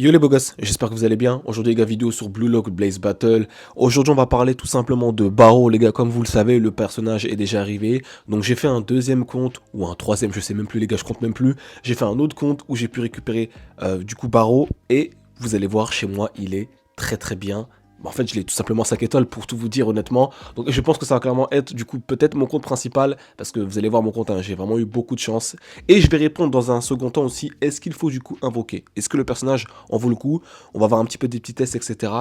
Yo les beaux gosses, j'espère que vous allez bien. Aujourd'hui les gars, vidéo sur Blue Lock Blaze Battle. Aujourd'hui on va parler tout simplement de Barreau les gars. Comme vous le savez, le personnage est déjà arrivé. Donc j'ai fait un deuxième compte, ou un troisième, je sais même plus les gars, je compte même plus. J'ai fait un autre compte où j'ai pu récupérer du coup Barreau. Et vous allez voir, chez moi il est très bien. En fait, je l'ai tout simplement 5 étoiles pour tout vous dire honnêtement. Donc je pense que ça va clairement être du coup peut-être mon compte principal. Parce que vous allez voir mon compte, hein, j'ai vraiment eu beaucoup de chance. Et je vais répondre dans un second temps aussi, est-ce qu'il faut du coup invoquer? Est-ce que le personnage en vaut le coup? On va voir un petit peu des petits tests, etc.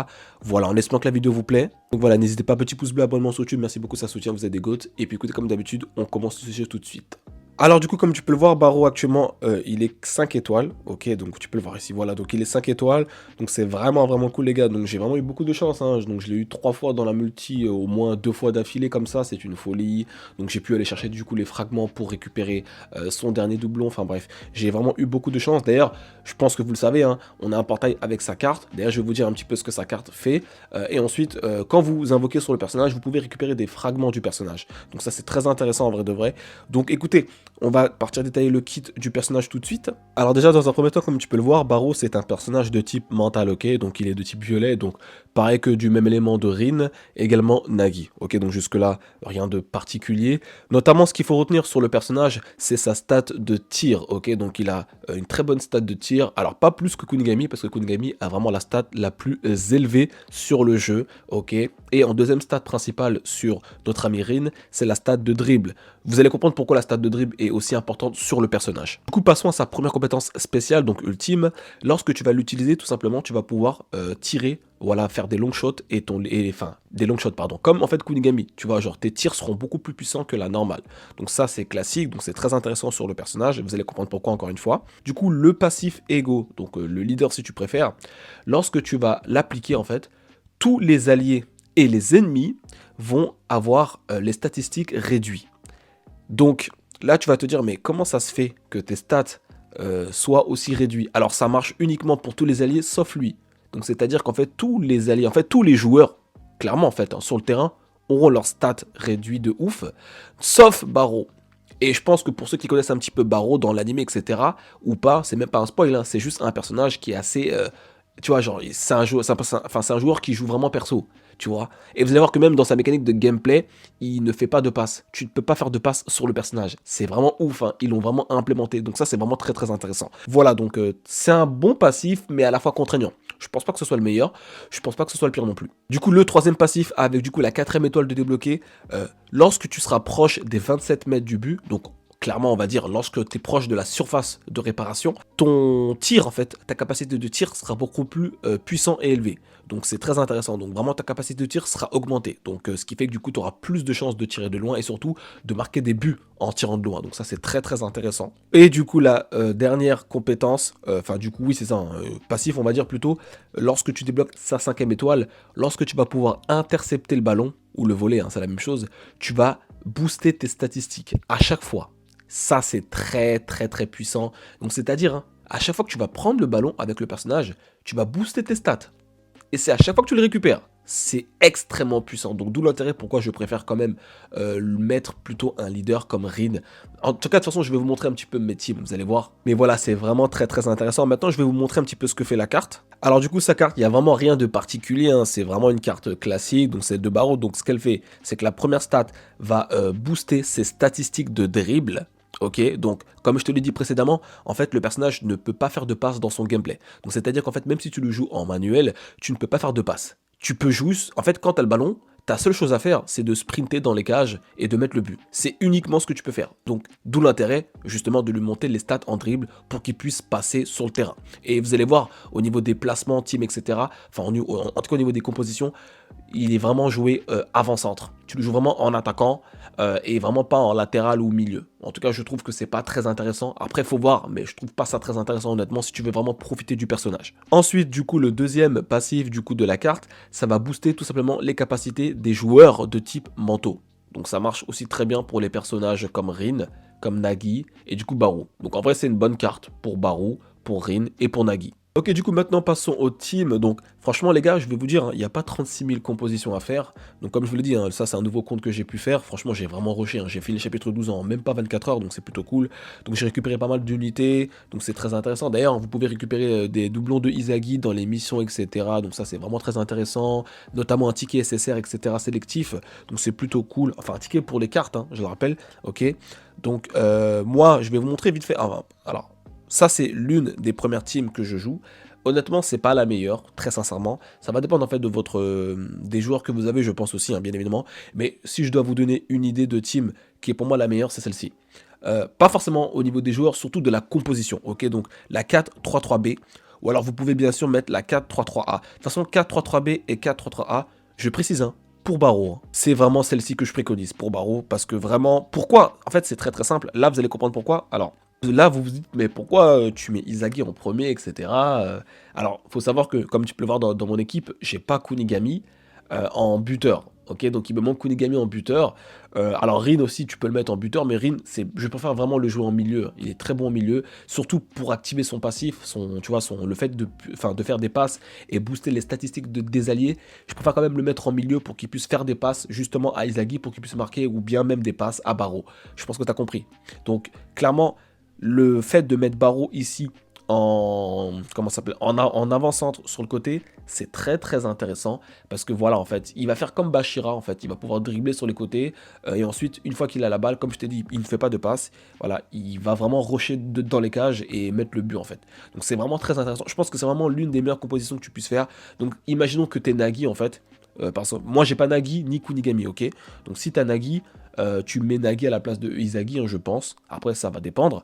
Voilà, en espérant que la vidéo vous plaît. Donc voilà, n'hésitez pas, petit pouce bleu, abonnement sur YouTube, merci beaucoup, ça soutient, vous êtes des goats. Et puis écoutez, comme d'habitude, on commence le sujet tout de suite. Alors du coup, comme tu peux le voir, Barreau actuellement, il est 5 étoiles, ok, donc tu peux le voir ici, voilà, donc il est 5 étoiles, donc c'est vraiment cool les gars, donc j'ai vraiment eu beaucoup de chance, hein. Donc je l'ai eu 3 fois dans la multi, au moins 2 fois d'affilée comme ça, c'est une folie, donc j'ai pu aller chercher du coup les fragments pour récupérer son dernier doublon, enfin bref, j'ai vraiment eu beaucoup de chance. D'ailleurs, je pense que vous le savez, hein, on a un portail avec sa carte, d'ailleurs je vais vous dire un petit peu ce que sa carte fait, et ensuite, quand vous invoquez sur le personnage, vous pouvez récupérer des fragments du personnage, donc ça c'est très intéressant en vrai de vrai. Donc écoutez, on va partir détailler le kit du personnage tout de suite. Alors déjà, dans un premier temps, comme tu peux le voir, Barreau, c'est un personnage de type mental, ok? Donc il est de type violet, donc pareil que du même élément de Rin, également Nagi, ok? Donc jusque-là, rien de particulier. Notamment, ce qu'il faut retenir sur le personnage, c'est sa stat de tir, ok? Donc il a une très bonne stat de tir. Alors pas plus que Kunigami, parce que Kunigami a vraiment la stat la plus élevée sur le jeu, ok? Et en deuxième stat principale sur notre ami Rin, c'est la stat de dribble. Vous allez comprendre pourquoi la stat de dribble est aussi importante sur le personnage. Du coup, passons à sa première compétence spéciale, donc ultime. Lorsque tu vas l'utiliser, tout simplement, tu vas pouvoir tirer, voilà, faire des long shots des long shots, pardon. Comme en fait Kunigami, tu vois, genre tes tirs seront beaucoup plus puissants que la normale. Donc ça, c'est classique, donc c'est très intéressant sur le personnage. Vous allez comprendre pourquoi encore une fois. Du coup, le passif Ego, donc le leader si tu préfères, lorsque tu vas l'appliquer en fait, tous les alliés et les ennemis vont avoir les statistiques réduites. Donc là, tu vas te dire, mais comment ça se fait que tes stats soient aussi réduits? Alors ça marche uniquement pour tous les alliés, sauf lui. Donc c'est-à-dire qu'en fait, tous les alliés, en fait, tous les joueurs, clairement en fait, hein, sur le terrain, auront leurs stats réduits de ouf, sauf Barreau. Et je pense que pour ceux qui connaissent un petit peu Barreau dans l'anime, etc., ou pas, c'est même pas un spoil, hein, c'est juste un personnage qui est assez... tu vois, genre, c'est un joueur, c'est un joueur qui joue vraiment perso, tu vois. Et vous allez voir que même dans sa mécanique de gameplay, il ne fait pas de passe. Tu ne peux pas faire de passe sur le personnage. C'est vraiment ouf, hein. Ils l'ont vraiment implémenté. Donc ça, c'est vraiment très intéressant. Voilà, donc c'est un bon passif, mais à la fois contraignant. Je pense pas que ce soit le meilleur, je pense pas que ce soit le pire non plus. Du coup, le troisième passif, avec du coup la quatrième étoile de débloquer, lorsque tu seras proche des 27 mètres du but, donc clairement, on va dire, lorsque tu es proche de la surface de réparation, ton tir, en fait, ta capacité de tir sera beaucoup plus puissant et élevé. Donc c'est très intéressant. Donc vraiment, ta capacité de tir sera augmentée. Donc ce qui fait que du coup, tu auras plus de chances de tirer de loin et surtout de marquer des buts en tirant de loin. Donc ça, c'est très intéressant. Et du coup, la dernière compétence, enfin du coup, oui, c'est ça, hein, passif, on va dire plutôt, lorsque tu débloques sa cinquième étoile, lorsque tu vas pouvoir intercepter le ballon, ou le voler, hein, c'est la même chose, tu vas booster tes statistiques à chaque fois. Ça, c'est très puissant. Donc, c'est-à-dire, hein, à chaque fois que tu vas prendre le ballon avec le personnage, tu vas booster tes stats. Et c'est à chaque fois que tu le récupères. C'est extrêmement puissant. Donc, d'où l'intérêt pourquoi je préfère quand même mettre plutôt un leader comme Rin. En tout cas, de toute façon, je vais vous montrer un petit peu mes teams, vous allez voir. Mais voilà, c'est vraiment très intéressant. Maintenant, je vais vous montrer un petit peu ce que fait la carte. Alors du coup, sa carte, il n'y a vraiment rien de particulier, hein. C'est vraiment une carte classique, donc c'est 2 barreaux. Donc ce qu'elle fait, c'est que la première stat va booster ses statistiques de dribble. Ok, donc comme je te l'ai dit précédemment, en fait le personnage ne peut pas faire de passe dans son gameplay. Donc c'est-à-dire qu'en fait même si tu le joues en manuel, tu ne peux pas faire de passe. Tu peux juste, en fait quand tu as le ballon, ta seule chose à faire c'est de sprinter dans les cages et de mettre le but. C'est uniquement ce que tu peux faire. Donc d'où l'intérêt justement de lui monter les stats en dribble pour qu'il puisse passer sur le terrain. Et vous allez voir au niveau des placements, team, etc. Enfin en tout cas au niveau des compositions, il est vraiment joué avant-centre. Tu le joues vraiment en attaquant et vraiment pas en latéral ou milieu. En tout cas, je trouve que c'est pas très intéressant. Après, faut voir, mais je trouve pas ça très intéressant honnêtement si tu veux vraiment profiter du personnage. Ensuite, du coup, le deuxième passif du coup de la carte, ça va booster tout simplement les capacités des joueurs de type manteau. Donc ça marche aussi très bien pour les personnages comme Rin, comme Nagi et du coup Barou. Donc en vrai, c'est une bonne carte pour Barou, pour Rin et pour Nagi. Ok, du coup, maintenant passons au team. Donc, franchement, les gars, je vais vous dire, hein, il n'y a pas 36 000 compositions à faire. Donc, comme je vous l'ai dit, hein, ça, c'est un nouveau compte que j'ai pu faire. Franchement, j'ai vraiment rushé, hein. J'ai fini le chapitre 12 en même pas 24 heures, donc c'est plutôt cool. Donc, j'ai récupéré pas mal d'unités, donc c'est très intéressant. D'ailleurs, vous pouvez récupérer des doublons de Izagi dans les missions, etc. Donc, ça, c'est vraiment très intéressant. Notamment un ticket SSR, etc. sélectif. Donc, c'est plutôt cool. Enfin, un ticket pour les cartes, hein, je le rappelle. Ok. Donc, moi, je vais vous montrer vite fait. Alors, ça, c'est l'une des premières teams que je joue. Honnêtement, c'est pas la meilleure, très sincèrement. Ça va dépendre en fait de votre, des joueurs que vous avez, je pense aussi, hein, bien évidemment. Mais si je dois vous donner une idée de team qui est pour moi la meilleure, c'est celle-ci. Pas forcément au niveau des joueurs, surtout de la composition. Ok, donc la 4-3-3-B. Ou alors vous pouvez bien sûr mettre la 4-3-3-A. De toute façon, 4-3-3-B et 4-3-3-A, je précise, hein, pour Barreau, hein. C'est vraiment celle-ci que je préconise pour Barreau. Parce que vraiment, pourquoi? En fait, c'est très très simple. Là, vous allez comprendre pourquoi. Alors, là, vous vous dites, mais pourquoi tu mets Izagi en premier, etc. Alors, faut savoir que, comme tu peux le voir dans mon équipe, j'ai pas Kunigami en buteur. Ok, donc il me manque Kunigami en buteur. Alors Rin aussi, tu peux le mettre en buteur, mais Rin, je préfère vraiment le jouer en milieu. Il est très bon en milieu, surtout pour activer son passif, tu vois, le fait de faire des passes et booster les statistiques des alliés. Je préfère quand même le mettre en milieu pour qu'il puisse faire des passes justement à Izagi, pour qu'il puisse marquer, ou bien même des passes à Barreau. Je pense que tu as compris. Donc clairement, le fait de mettre Barreau ici comment ça s'appelle, en avant-centre sur le côté, c'est très très intéressant parce que voilà, en fait, il va faire comme Bashira, en fait, il va pouvoir dribbler sur les côtés et ensuite, une fois qu'il a la balle, comme je t'ai dit, il ne fait pas de passe, voilà, il va vraiment rusher dans les cages et mettre le but, en fait. Donc c'est vraiment très intéressant. Je pense que c'est vraiment l'une des meilleures compositions que tu puisses faire. Donc imaginons que tu es Nagi, en fait. Parce que moi j'ai pas Nagi ni Kunigami, ok. Donc si t'as Nagi, tu mets Nagi à la place de Izagi, hein, je pense. Après ça va dépendre,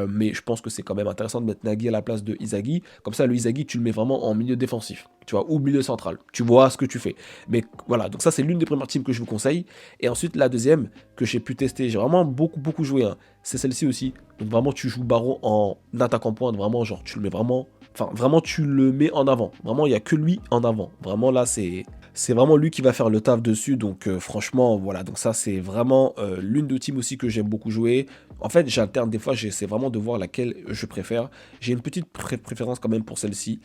mais je pense que c'est quand même intéressant de mettre Nagi à la place de Izagi. Comme ça le Izagi tu le mets vraiment en milieu défensif, tu vois, ou milieu central. Tu vois ce que tu fais. Mais voilà, donc ça c'est l'une des premières teams que je vous conseille. Et ensuite la deuxième que j'ai pu tester, j'ai vraiment beaucoup joué, hein, c'est celle-ci aussi. Donc vraiment tu joues Baron en attaquant pointe, vraiment genre tu le mets vraiment. Enfin, vraiment, tu le mets en avant. Vraiment, il n'y a que lui en avant. Vraiment, là, c'est vraiment lui qui va faire le taf dessus. Donc, franchement, voilà. Donc, ça, c'est vraiment l'une de teams aussi que j'aime beaucoup jouer. En fait, j'alterne des fois. J'essaie vraiment de voir laquelle je préfère. J'ai une petite préférence quand même pour celle-ci.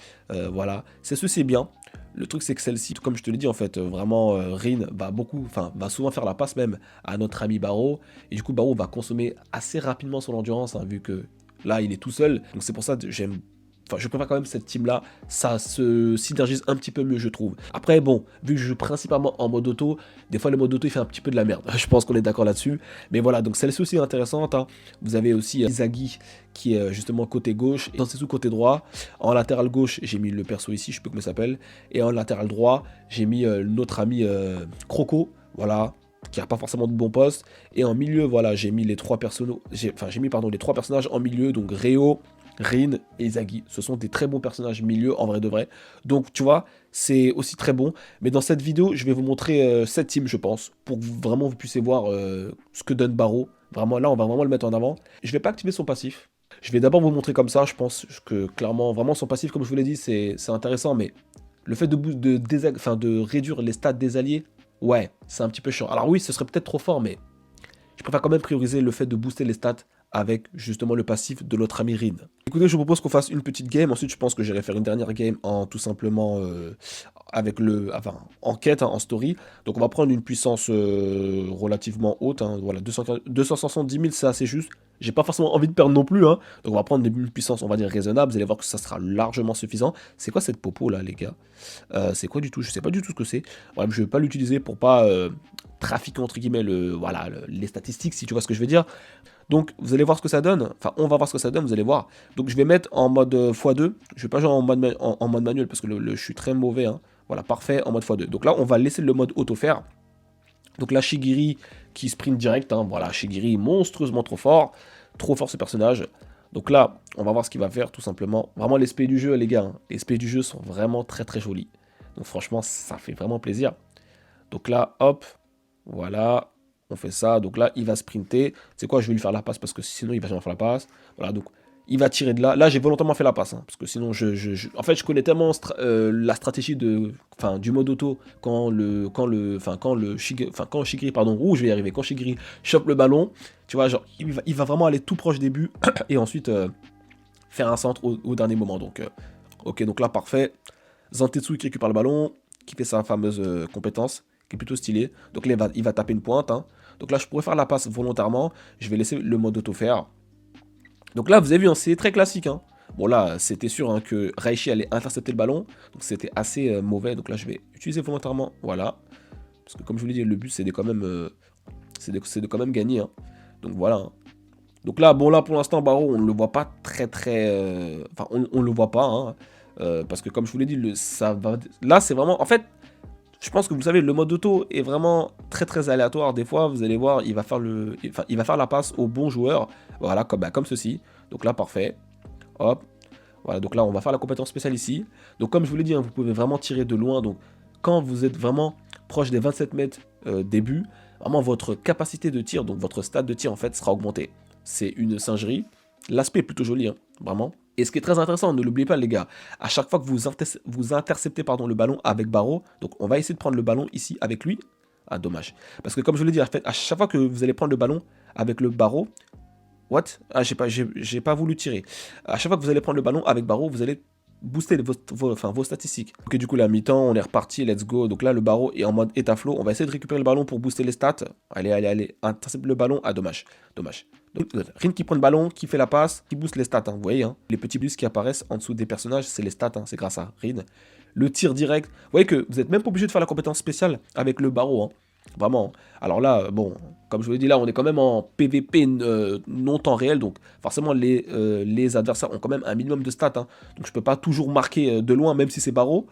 Voilà. C'est bien. Le truc, c'est que celle-ci, comme je te l'ai dit, en fait, vraiment, Rin va souvent faire la passe même à notre ami Barreau. Et du coup, Barreau va consommer assez rapidement son endurance, hein, vu que là, il est tout seul. Donc, c'est pour ça que je préfère quand même cette team-là, ça se synergise un petit peu mieux, je trouve. Après, bon, vu que je joue principalement en mode auto, des fois le mode auto il fait un petit peu de la merde. Je pense qu'on est d'accord là-dessus. Mais voilà, donc celle-ci aussi est intéressante, hein. Vous avez aussi Izagi qui est justement côté gauche, et dans ses sous côté droit. En latéral gauche, j'ai mis le perso ici, je sais plus comment il s'appelle. Et en latéral droit, j'ai mis notre ami Croco, voilà, qui n'a pas forcément de bon poste. Et en milieu, voilà, j'ai mis les trois les trois personnages en milieu, donc Réo, Rin et Izagi. Ce sont des très bons personnages milieu en vrai de vrai. Donc tu vois, c'est aussi très bon. Mais dans cette vidéo, je vais vous montrer cette team, je pense, pour que vraiment vous puissiez voir ce que donne Barreau. Vraiment, là, on va vraiment le mettre en avant. Je vais pas activer son passif. Je vais d'abord vous montrer comme ça. Je pense que clairement, vraiment son passif, comme je vous l'ai dit, c'est intéressant. Mais le fait de réduire les stats des alliés, ouais, c'est un petit peu chiant. Alors oui, ce serait peut-être trop fort, mais je préfère quand même prioriser le fait de booster les stats avec justement le passif de notre ami Rin. Écoutez, je vous propose qu'on fasse une petite game. Ensuite, je pense que j'irai faire une dernière game en tout simplement en quête, hein, en story. Donc, on va prendre une puissance relativement haute, hein. Voilà, 270 000, c'est assez juste. J'ai pas forcément envie de perdre non plus, hein. Donc, on va prendre une puissance, on va dire, raisonnable. Vous allez voir que ça sera largement suffisant. C'est quoi cette popo là, les gars? C'est quoi du tout? Je sais pas du tout ce que c'est. Voilà, je vais pas l'utiliser pour pas trafiquer entre guillemets les statistiques, si tu vois ce que je veux dire. Donc, vous allez voir ce que ça donne. Enfin, on va voir ce que ça donne, vous allez voir. Donc, je vais mettre en mode x2. Je vais pas jouer en mode manuel parce que je suis très mauvais, hein. Voilà, parfait, en mode x2. Donc là, on va laisser le mode auto faire. Donc là, Shigiri qui sprint direct, hein. Voilà, Shigiri monstrueusement trop fort. Trop fort ce personnage. Donc là, on va voir ce qu'il va faire tout simplement. Vraiment, les spés du jeu, les gars, hein, les spés du jeu sont vraiment très très jolis. Donc franchement, ça fait vraiment plaisir. Donc là, hop, voilà. On fait ça, donc là, il va sprinter. C'est quoi, je vais lui faire la passe parce que sinon, il va jamais faire la passe. Voilà, donc il va tirer de là. Là, j'ai volontairement fait la passe, hein, parce que sinon, en fait, je connais tellement la stratégie du mode auto quand Shigiri, pardon, je vais y arriver. Quand Shigiri chope le ballon, tu vois, genre, il va vraiment aller tout proche des buts et ensuite faire un centre au dernier moment. Donc, Ok, donc là, parfait. Zantetsu qui récupère le ballon, qui fait sa fameuse compétence, qui est plutôt stylée. Donc là, il va taper une pointe. Hein. Donc là, je pourrais faire la passe volontairement. Je vais laisser le mode auto faire. Donc là, vous avez vu, hein, c'est très classique. Hein. Bon là, c'était sûr hein, que Raichi allait intercepter le ballon. Donc c'était assez mauvais. Donc là, je vais utiliser volontairement. Voilà. Parce que comme je vous l'ai dit, le but, c'est de quand même, c'est de quand même gagner. Hein. Donc voilà. Hein. Donc là, bon là, pour l'instant, Barreau, on ne le voit pas très. Enfin, on ne le voit pas. Hein. Parce que comme je vous l'ai dit, ça va... Là, c'est vraiment... En fait, je pense que vous savez, le mode auto est vraiment très aléatoire. Des fois, vous allez voir, il va faire il va faire la passe au bon joueur. Voilà, comme ceci. Donc là, parfait. Hop. Voilà, donc là, on va faire la compétence spéciale ici. Donc comme je vous l'ai dit, hein, vous pouvez vraiment tirer de loin. Donc quand vous êtes vraiment proche des 27 mètres début, vraiment votre capacité de tir, donc votre stade de tir en fait, sera augmentée. C'est une singerie. L'aspect est plutôt joli, hein, vraiment. Et ce qui est très intéressant, ne l'oubliez pas les gars, à chaque fois que vous interceptez le ballon avec Barreau, donc on va essayer de prendre le ballon ici avec lui. Ah dommage. Parce que comme je vous l'ai dit, en fait, à chaque fois que vous allez prendre le ballon avec le Barreau, what? Ah j'ai pas voulu tirer. À chaque fois que vous allez prendre le ballon avec Barreau, vous allez booster vos statistiques. Ok, du coup, la mi-temps, on est reparti, let's go. Donc là, le Barreau est en mode état-flow. On va essayer de récupérer le ballon pour booster les stats. Allez. Intercepte le ballon. Ah, dommage. Donc, Rin qui prend le ballon, qui fait la passe, qui booste les stats. Hein, vous voyez, hein, les petits bus qui apparaissent en dessous des personnages, c'est les stats. Hein, c'est grâce à Rin. Le tir direct. Vous voyez que vous n'êtes même pas obligé de faire la compétence spéciale avec le Barreau. Hein. Vraiment. Alors là, bon, comme je vous l'ai dit, là, on est quand même en PVP non temps réel. Donc, forcément, les adversaires ont quand même un minimum de stats. Hein. Donc, je peux pas toujours marquer de loin, même si c'est Barreau.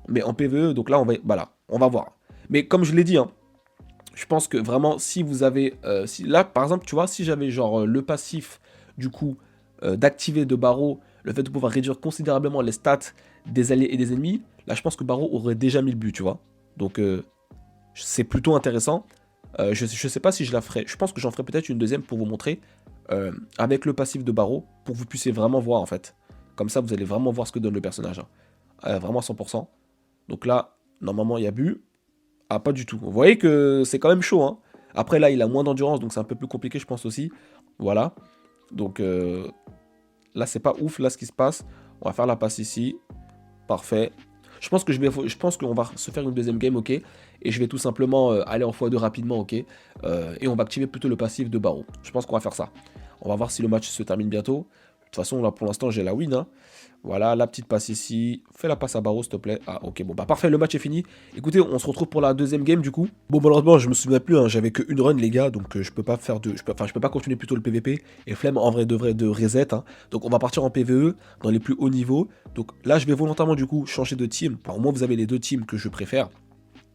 Mais en PVE, donc là, on va voir. Mais comme je l'ai dit, hein, je pense que vraiment, si vous avez... là, par exemple, tu vois, si j'avais genre le passif, du coup, d'activer de Barreau, le fait de pouvoir réduire considérablement les stats des alliés et des ennemis, là, je pense que Barreau aurait déjà mis le but, tu vois. Donc, c'est plutôt intéressant. Je sais pas si je la ferai. Je pense que j'en ferai peut-être une deuxième pour vous montrer avec le passif de Barreau pour que vous puissiez vraiment voir en fait. Comme ça, vous allez vraiment voir ce que donne le personnage. Hein. Vraiment à 100%. Donc là, normalement, il y a but. Ah, pas du tout. Vous voyez que c'est quand même chaud. Hein. Après, là, il a moins d'endurance, donc c'est un peu plus compliqué, je pense aussi. Voilà. Donc là, c'est pas ouf, là, ce qui se passe. On va faire la passe ici. Parfait. Je pense qu'on va se faire une deuxième game, ok. Et je vais tout simplement aller en x2 rapidement, ok. Et on va activer plutôt le passif de Barreau. Je pense qu'on va faire ça. On va voir si le match se termine bientôt. De toute façon, là, pour l'instant, j'ai la win. Hein. Voilà, la petite passe ici. Fais la passe à Barreau, s'il te plaît. Ah, ok, bon, bah parfait, le match est fini. Écoutez, on se retrouve pour la deuxième game, du coup. Bon, malheureusement, je me souviens plus, hein, j'avais qu'une run, les gars, donc je peux pas faire de... je peux pas continuer plutôt le PVP. Et flemme, en vrai, de vrai, de reset. Hein. Donc, on va partir en PVE, dans les plus hauts niveaux. Donc là, je vais volontairement, du coup, changer de team. Par moi, vous avez les deux teams que je préfère.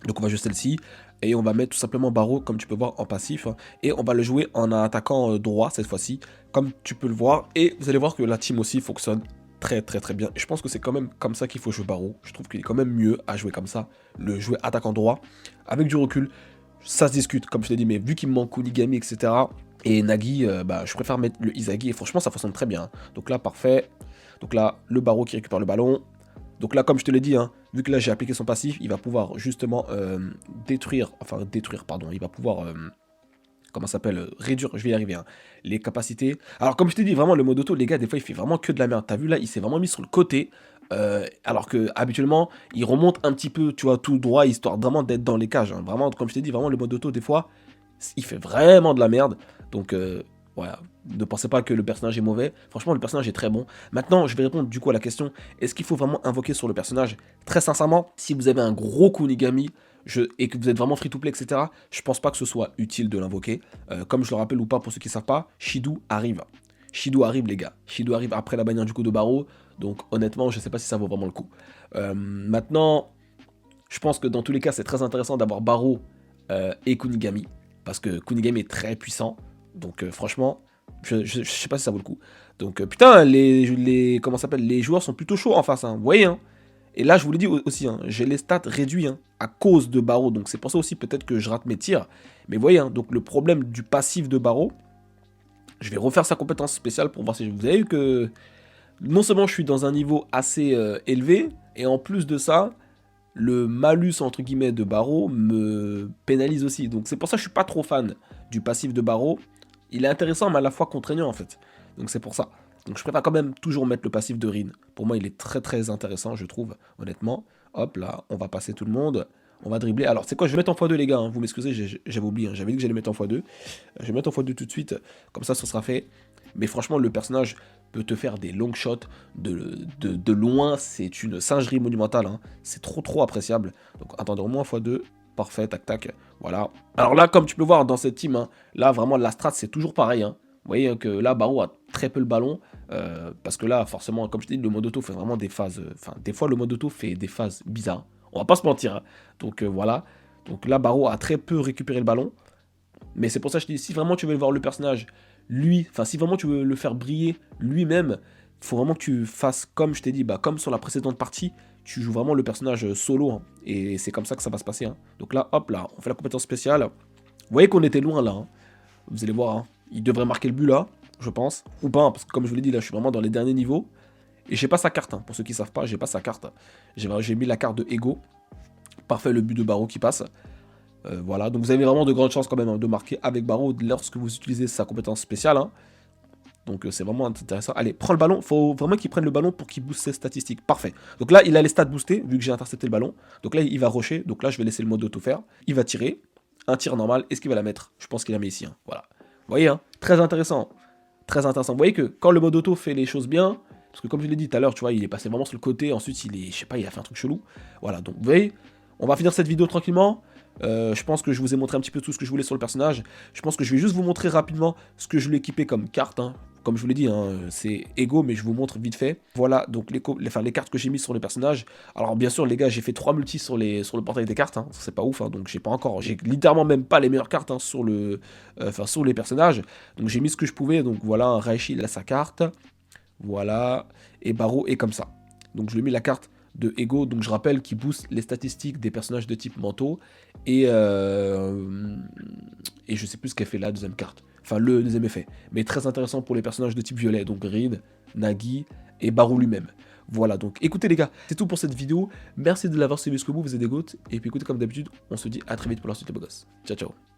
Donc on va jouer celle-ci et on va mettre tout simplement Barreau comme tu peux voir en passif hein, et on va le jouer en attaquant droit cette fois-ci comme tu peux le voir et vous allez voir que la team aussi fonctionne très bien. Et je pense que c'est quand même comme ça qu'il faut jouer Barreau. Je trouve qu'il est quand même mieux à jouer comme ça, le jouer attaquant droit avec du recul. Ça se discute comme je t'ai dit mais vu qu'il me manque Kunigami etc. Et Nagi, bah, je préfère mettre le Izagi et franchement ça fonctionne très bien. Hein. Donc là parfait. Donc là le Barreau qui récupère le ballon. Donc là, comme je te l'ai dit, hein, vu que là j'ai appliqué son passif, il va pouvoir justement détruire, pardon, il va pouvoir, comment ça s'appelle, réduire, je vais y arriver, hein, les capacités. Alors comme je t'ai dit, vraiment le mode auto, les gars, des fois il fait vraiment que de la merde. T'as vu là, il s'est vraiment mis sur le côté, alors que habituellement, il remonte un petit peu, tu vois, tout droit, histoire vraiment d'être dans les cages. Hein. Vraiment, comme je t'ai dit, vraiment le mode auto, des fois, il fait vraiment de la merde. Donc voilà, ne pensez pas que le personnage est mauvais. Franchement, le personnage est très bon. Maintenant, je vais répondre du coup à la question, est-ce qu'il faut vraiment invoquer sur le personnage? Très sincèrement, si vous avez un gros Kunigami et que vous êtes vraiment free-to-play, etc., je pense pas que ce soit utile de l'invoquer. Comme je le rappelle ou pas, pour ceux qui ne savent pas, Shidou arrive. Shidou arrive, les gars. Shidou arrive après la bannière du coup de Barreau. Donc honnêtement, je sais pas si ça vaut vraiment le coup. Maintenant, je pense que dans tous les cas, c'est très intéressant d'avoir Barreau et Kunigami. Parce que Kunigami est très puissant. Donc franchement, je sais pas si ça vaut le coup. Donc putain, comment ça s'appelle, les joueurs sont plutôt chauds en face, hein, vous voyez. Hein. Et là, je vous l'ai dit aussi, hein, j'ai les stats réduits hein, à cause de Barreau. Donc c'est pour ça aussi peut-être que je rate mes tirs. Mais vous voyez, hein, donc le problème du passif de Barreau, je vais refaire sa compétence spéciale pour voir si vous avez vu que non seulement je suis dans un niveau assez élevé, et en plus de ça, le malus entre guillemets de Barreau me pénalise aussi. Donc c'est pour ça que je suis pas trop fan du passif de Barreau. Il est intéressant mais à la fois contraignant en fait. Donc c'est pour ça. Donc je préfère quand même toujours mettre le passif de Rin. Pour moi, il est très très intéressant, je trouve, honnêtement. Hop, là, on va passer tout le monde. On va dribbler. Alors, c'est quoi? Je vais mettre en x2, les gars. Hein. Vous m'excusez, j'avais oublié. Hein. J'avais dit que j'allais mettre en x2. Je vais mettre en x2 tout de suite. Comme ça, ce sera fait. Mais franchement, le personnage peut te faire des long shots de loin. C'est une singerie monumentale. Hein. C'est trop appréciable. Donc, attendez, au moins x2. Parfait, tac, tac. Voilà. Alors là, comme tu peux voir dans cette team, hein, là, vraiment, la strat, c'est toujours pareil. Hein. Vous voyez que là, Barreau a très peu le ballon. Parce que là, forcément, comme je t'ai dit, le mode auto fait vraiment des phases... Enfin, des fois, le mode auto fait des phases bizarres. On va pas se mentir. Hein. Donc, voilà. Donc là, Barreau a très peu récupéré le ballon. Mais c'est pour ça que je te dis, si vraiment tu veux voir le personnage, lui... Enfin, si vraiment tu veux le faire briller lui-même, il faut vraiment que tu fasses, comme je t'ai dit, bah, comme sur la précédente partie, tu joues vraiment le personnage solo. Hein, et c'est comme ça que ça va se passer. Hein. Donc là, hop, là, on fait la compétence spéciale. Vous voyez qu'on était loin, là. Hein. Vous allez voir, hein. Il devrait marquer le but, là, je pense. Ou pas, hein, parce que comme je vous l'ai dit, là, je suis vraiment dans les derniers niveaux. Et j'ai pas sa carte, hein. Pour ceux qui savent pas, j'ai pas sa carte. J'ai mis la carte de Ego. Parfait, le but de Barreau qui passe. Voilà, donc vous avez vraiment de grandes chances quand même hein, de marquer avec Barreau lorsque vous utilisez sa compétence spéciale. Hein. Donc c'est vraiment intéressant. Allez, prends le ballon. Faut vraiment qu'il prenne le ballon pour qu'il booste ses statistiques. Parfait. Donc là, il a les stats boostés, vu que j'ai intercepté le ballon. Donc là, il va rusher. Donc là, je vais laisser le mode auto faire. Il va tirer. Un tir normal. Est-ce qu'il va la mettre? Je pense qu'il la met ici. Hein. Voilà. Vous voyez, hein, très intéressant. Très intéressant. Vous voyez que quand le mode auto fait les choses bien, parce que comme je l'ai dit tout à l'heure, tu vois, il est passé vraiment sur le côté. Ensuite, je sais pas, il a fait un truc chelou. Voilà, donc vous voyez, on va finir cette vidéo tranquillement. Je pense que je vous ai montré un petit peu tout ce que je voulais sur le personnage. Je pense que je vais juste vous montrer rapidement ce que je lui ai équipé comme carte. Hein. Comme je vous l'ai dit, hein, c'est Ego, mais je vous montre vite fait. Voilà, donc les cartes que j'ai mises sur le personnage. Alors bien sûr, les gars, j'ai fait 3 multis sur le portail des cartes. Hein. C'est pas ouf, hein, donc j'ai littéralement même pas les meilleures cartes hein, sur les personnages. Donc j'ai mis ce que je pouvais. Donc voilà, Raichi, il a sa carte. Voilà, et Barreau est comme ça. Donc je lui ai mis la carte de Ego, donc je rappelle qu'il booste les statistiques des personnages de type manteau, et je sais plus ce qu'elle fait la deuxième carte, enfin le deuxième effet, mais très intéressant pour les personnages de type violet, donc Reed, Nagi et Barreau lui-même. Voilà, donc écoutez les gars, c'est tout pour cette vidéo, merci de l'avoir suivi jusqu'au bout, vous êtes des goûts, et puis écoutez comme d'habitude, on se dit à très vite pour la suite les beaux gosses. Ciao ciao.